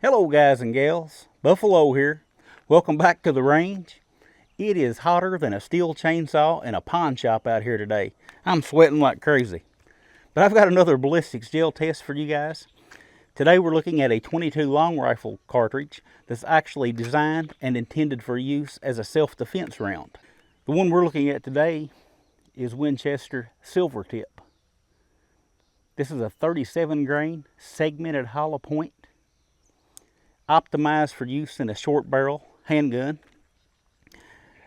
Hello guys and gals, Buffalo here. Welcome back to the range. It is hotter than a steel chainsaw in a pawn shop out here today. I'm sweating like crazy. But I've got another ballistics gel test for you guys. Today we're looking at a 22 long rifle cartridge that's actually designed and intended for use as a self-defense round. The one we're looking at today is Winchester SilverTip. This is a 37 grain segmented hollow point, optimized for use in a short barrel handgun.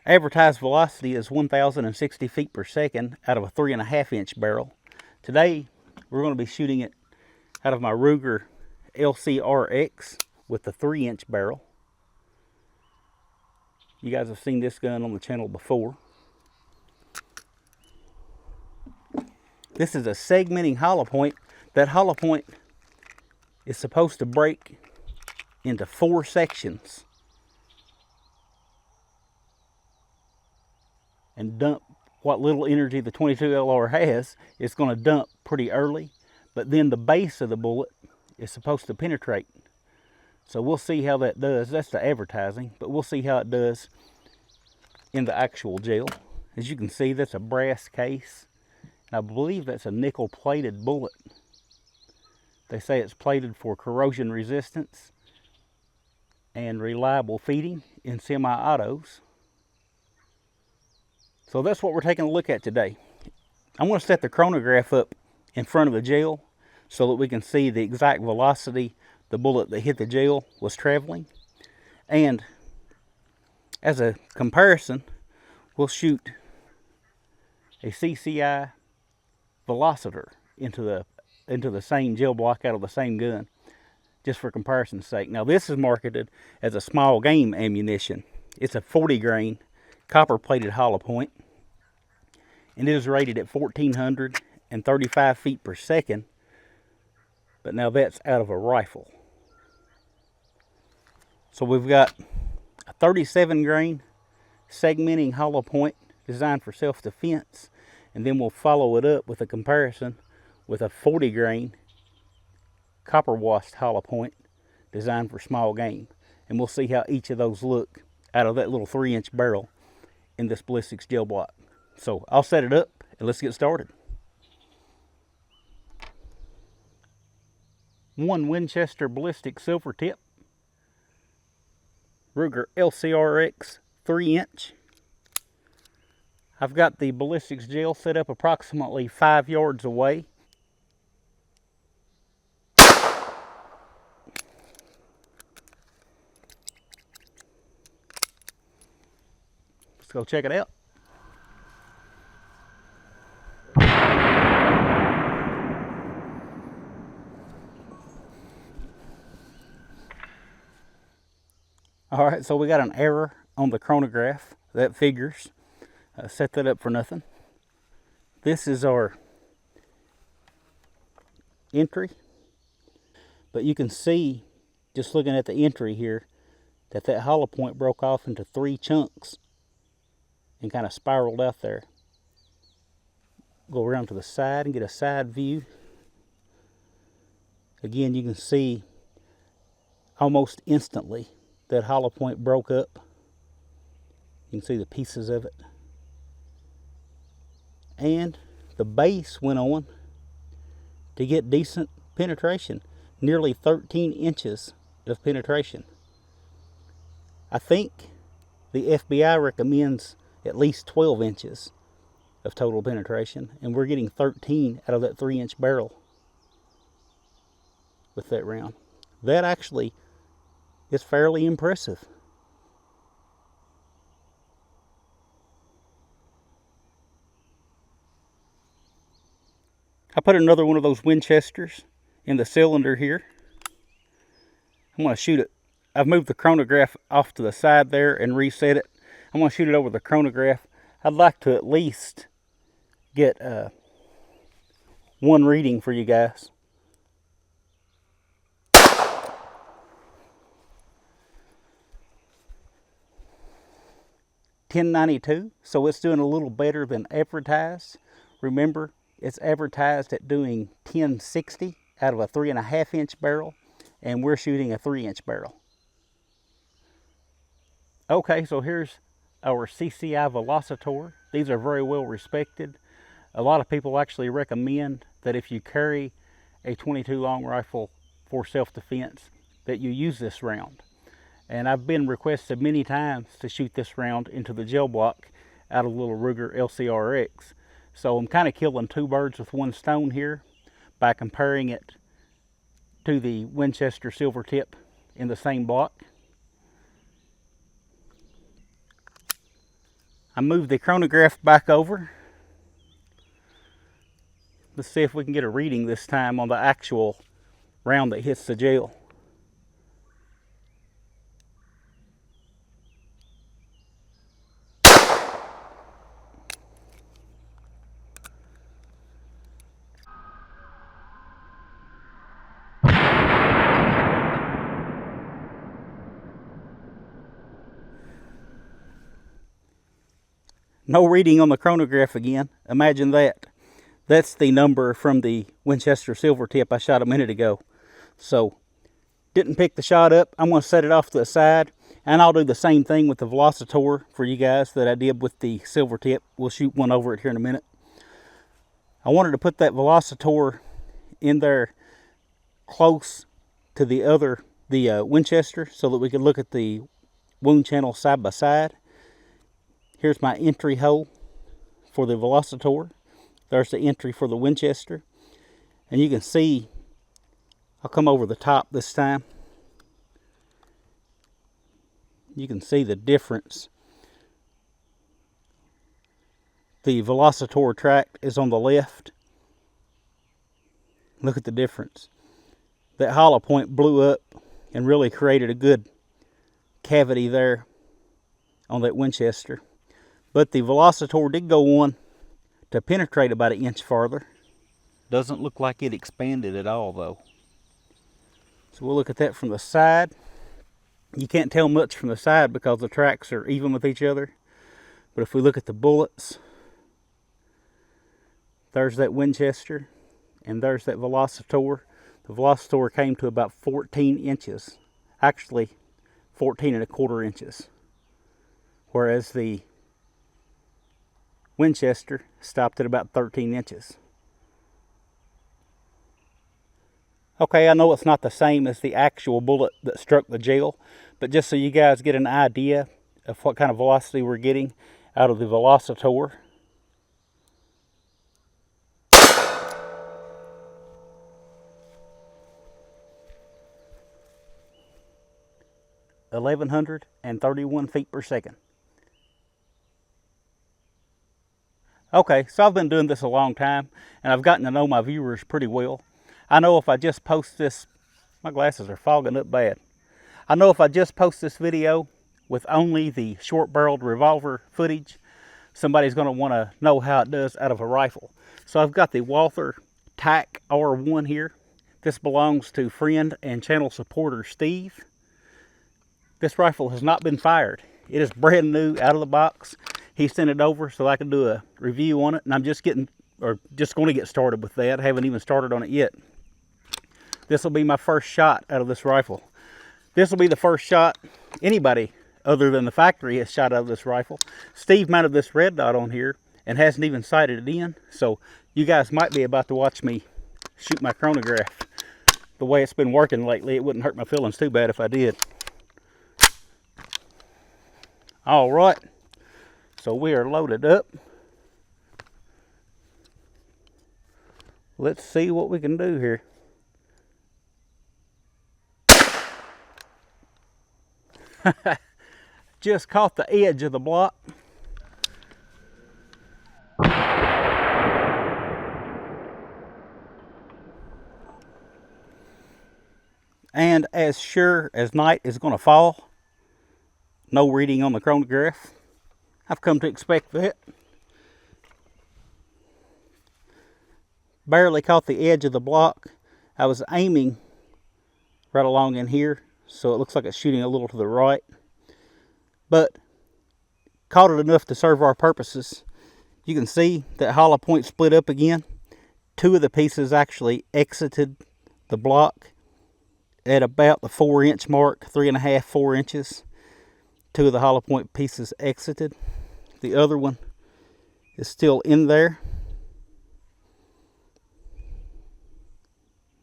Advertised velocity is 1,060 feet per second out of a 3.5 inch barrel. Today we're going to be shooting it out of my Ruger LCRX with the 3 inch barrel. You guys have seen this gun on the channel before. This is a segmenting hollow point. That hollow point is supposed to break into 4 sections and dump what little energy the 22 LR has. It's going to dump pretty early, but then the base of the bullet is supposed to penetrate. So we'll see how that does. That's the advertising, but we'll see how it does in the actual gel. As you can see, that's a brass case. I believe that's a nickel plated bullet. They say it's plated for corrosion resistance and reliable feeding in semi-autos. So that's what we're taking a look at today. I'm going to set the chronograph up in front of the gel so that we can see the exact velocity the bullet that hit the gel was traveling. And as a comparison, we'll shoot a CCI Velocitor into the same gel block out of the same gun, just for comparison's sake. Now this is marketed as a small game ammunition. It's a 40 grain copper plated hollow point, and it is rated at 1,435 feet per second, but now that's out of a rifle. So we've got a 37 grain segmenting hollow point designed for self-defense, and then we'll follow it up with a comparison with a 40 grain copper washed hollow point designed for small game. And we'll see how each of those look out of that little 3 inch barrel in this ballistics gel block. So I'll set it up and let's get started. One Winchester Ballistic SilverTip, Ruger LCRX 3 inch. I've got the ballistics gel set up approximately 5 yards away. Let's go check it out. All right, so we got an error on the chronograph. That figures. Set that up for nothing. This is our entry, but you can see just looking at the entry here that that hollow point broke off into 3 chunks and kind of spiraled out there. Go around to the side and get a side view. Again, you can see almost instantly that hollow point broke up. You can see the pieces of it. And the base went on to get decent penetration, nearly 13 inches of penetration. I think the FBI recommends at least 12 inches of total penetration, and we're getting 13 out of that 3 inch barrel with that round. That actually is fairly impressive. I put another one of those Winchesters in the cylinder here. I'm going to shoot it. I've moved the chronograph off to the side there and reset it. I'm going to shoot it over the chronograph. I'd like to at least get one reading for you guys. .1092, so it's doing a little better than advertised. Remember, it's advertised at doing 1060 out of a 3.5 inch barrel, and we're shooting a 3-inch barrel. Okay, so here's our CCI Velocitor. These are very well respected. A lot of people actually recommend that if you carry a .22 long rifle for self-defense, that you use this round. And I've been requested many times to shoot this round into the gel block out of the little Ruger LCRX. So I'm kind of killing 2 birds with 1 stone here by comparing it to the Winchester SilverTip in the same block. I moved the chronograph back over. Let's see if we can get a reading this time on the actual round that hits the gel. No reading on the chronograph again. Imagine that. That's the number from the Winchester SilverTip I shot a minute ago. So, didn't pick the shot up. I'm going to set it off to the side. And I'll do the same thing with the Velocitor for you guys that I did with the SilverTip. We'll shoot one over it here in a minute. I wanted to put that Velocitor in there close to the Winchester so that we could look at the wound channel side by side. Here's my entry hole for the Velocitor. There's the entry for the Winchester. And you can see, I'll come over the top this time. You can see the difference. The Velocitor track is on the left. Look at the difference. That hollow point blew up and really created a good cavity there on that Winchester. But the Velocitor did go on to penetrate about 1 inch farther. Doesn't look like it expanded at all though. So we'll look at that from the side. You can't tell much from the side because the tracks are even with each other. But if we look at the bullets, there's that Winchester and there's that Velocitor. The Velocitor came to about 14 inches. Actually, 14¼ inches. Whereas the Winchester stopped at about 13 inches. Okay, I know it's not the same as the actual bullet that struck the gel, but just so you guys get an idea of what kind of velocity we're getting out of the Velocitor. (1,131 feet per second). Okay, so I've been doing this a long time, and I've gotten to know my viewers pretty well. I know if I just post this, my glasses are fogging up bad. I know if I just post this video with only the short-barreled revolver footage, somebody's going to want to know how it does out of a rifle. So I've got the Walther Tac R1 here. This belongs to friend and channel supporter Steve. This rifle has not been fired. It is brand new out of the box. He sent it over so I could do a review on it, and I'm just going to get started with that. I haven't even started on it yet. This will be my first shot out of this rifle. This will be the first shot anybody other than the factory has shot out of this rifle. Steve mounted this red dot on here and hasn't even sighted it in, so you guys might be about to watch me shoot my chronograph. The way it's been working lately, it wouldn't hurt my feelings too bad if I did. All right. So we are loaded up. Let's see what we can do here. Just caught the edge of the block. And as sure as night is going to fall, no reading on the chronograph. I've come to expect that. Barely caught the edge of the block. I was aiming right along in here, so it looks like it's shooting a little to the right. But caught it enough to serve our purposes. You can see that hollow point split up again. 2 of the pieces actually exited the block at about the 4-inch mark, 3.5, 4 inches. 2 of the hollow point pieces exited. The other one is still in there.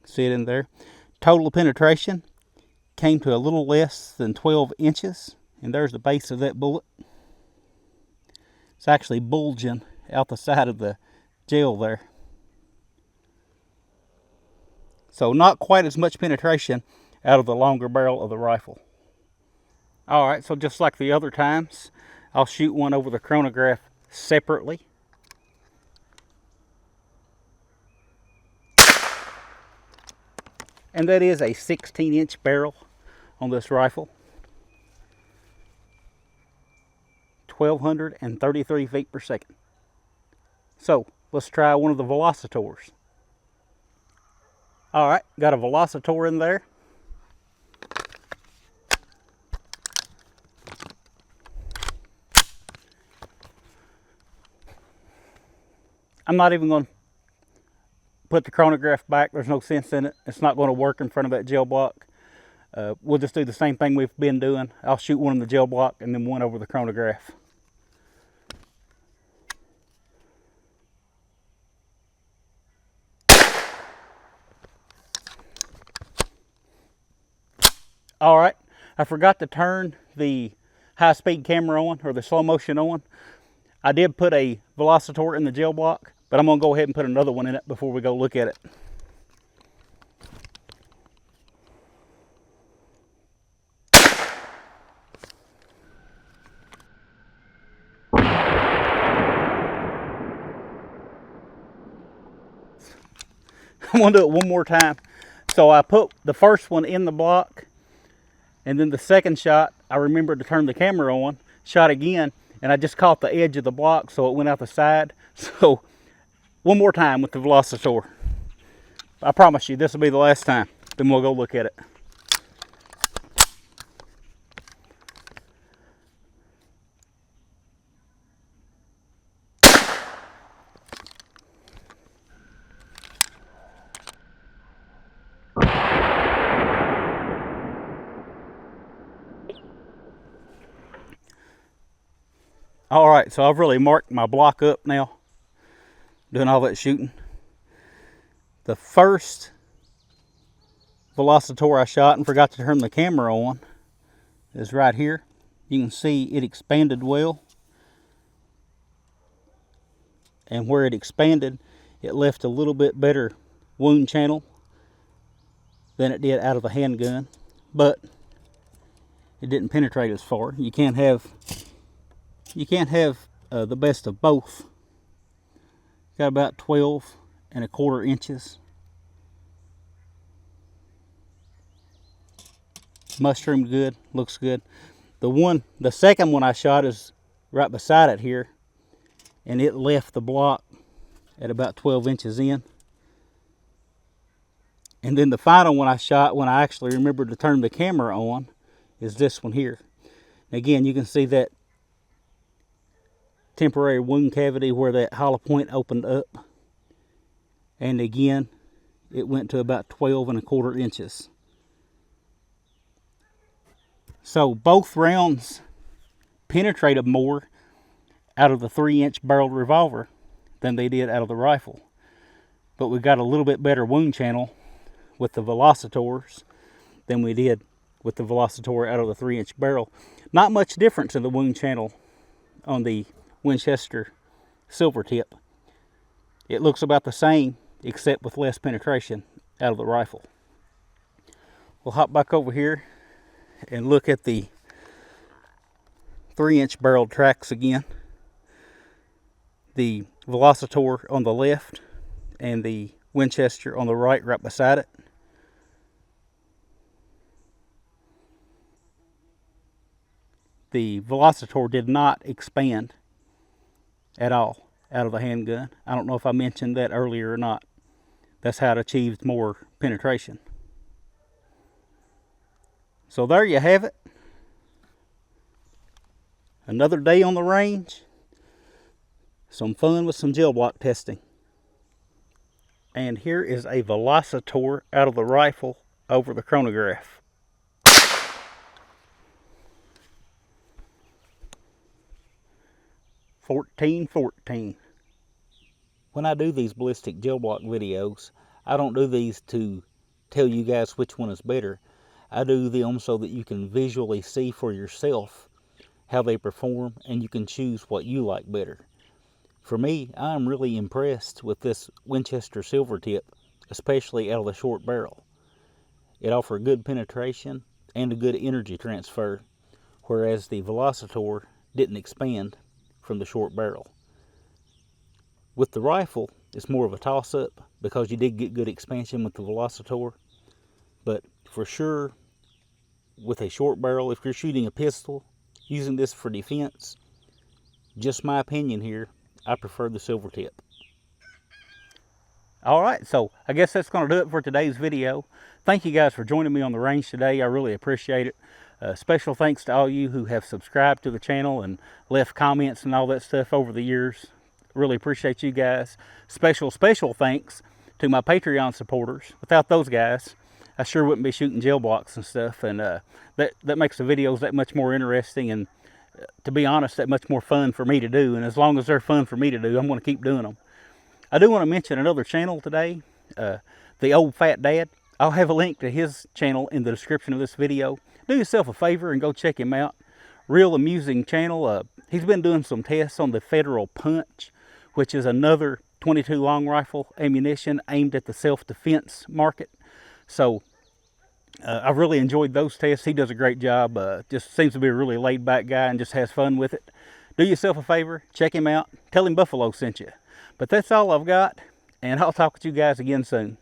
See it in there. Total penetration came to a little less than 12 inches. And there's the base of that bullet. It's actually bulging out the side of the gel there. So not quite as much penetration out of the longer barrel of the rifle. Alright, so just like the other times, I'll shoot one over the chronograph separately. And that is a 16-inch barrel on this rifle. 1,233 feet per second. So, let's try one of the Velocitors. Alright, got a Velocitor in there. I'm not even going to put the chronograph back. There's no sense in it. It's not going to work in front of that gel block. We'll just do the same thing we've been doing. I'll shoot one in the gel block and then one over the chronograph. Alright, I forgot to turn the high-speed camera on, or the slow motion on. I did put a Velocitor in the gel block, but I'm going to go ahead and put another one in it before we go look at it. I'm going to do it one more time. So I put the first one in the block, and then the second shot, I remembered to turn the camera on, shot again, and I just caught the edge of the block, so it went out the side. So, one more time with the Velocitor. I promise you, this will be the last time. Then we'll go look at it. Alright, so I've really marked my block up now, doing all that shooting. The first Velocitor I shot and forgot to turn the camera on is right here. You can see it expanded well. And where it expanded, it left a little bit better wound channel than it did out of the handgun. But it didn't penetrate as far. You can't have the best of both. Got about 12.25 inches. Mushroomed good, looks good. The second one I shot is right beside it here, and it left the block at about 12 inches in. And then the final one I shot, when I actually remembered to turn the camera on, is this one here. Again, you can see that temporary wound cavity where that hollow point opened up, and again it went to about 12.25 inches. So both rounds penetrated more out of the 3-inch barreled revolver than they did out of the rifle, but we got a little bit better wound channel with the Velocitors than we did with the Velocitor out of the 3-inch barrel. Not much difference in the wound channel on the Winchester SilverTip. It looks about the same, except with less penetration out of the rifle. We'll hop back over here and look at the 3-inch barreled tracks again. The Velocitor on the left and the Winchester on the right beside it. The Velocitor did not expand at all out of the handgun. I don't know if I mentioned that earlier or not. That's how it achieved more penetration. So there you have it. Another day on the range. Some fun with some gel block testing. And here is a Velocitor out of the rifle over the chronograph. .14-14. When I do these ballistic gel block videos, I don't do these to tell you guys which one is better. I do them so that you can visually see for yourself how they perform and you can choose what you like better. For me, I'm really impressed with this Winchester SilverTip, especially out of the short barrel. It offers good penetration and a good energy transfer, whereas the Velocitor didn't expand from the short barrel. With the rifle, it's more of a toss-up because you did get good expansion with the Velocitor, but for sure, with a short barrel, if you're shooting a pistol, using this for defense, just my opinion here, I prefer the SilverTip. Alright, so I guess that's going to do it for today's video. Thank you guys for joining me on the range today. I really appreciate it. Special thanks to all you who have subscribed to the channel and left comments and all that stuff over the years. Really appreciate you guys. Special thanks to my Patreon supporters. Without those guys, I sure wouldn't be shooting gel blocks and stuff, and that makes the videos that much more interesting, and to be honest, that much more fun for me to do. And as long as they're fun for me to do, I'm going to keep doing them. I do want to mention another channel today, the Old Fat Dad. I'll have a link to his channel in the description of this video. Do yourself a favor and go check him out. Real amusing channel. He's been doing some tests on the Federal Punch, which is another .22 long rifle ammunition aimed at the self-defense market. So I've really enjoyed those tests. He does a great job. Just seems to be a really laid-back guy and just has fun with it. Do yourself a favor, check him out. Tell him Buffalo sent you. But that's all I've got, and I'll talk with you guys again soon.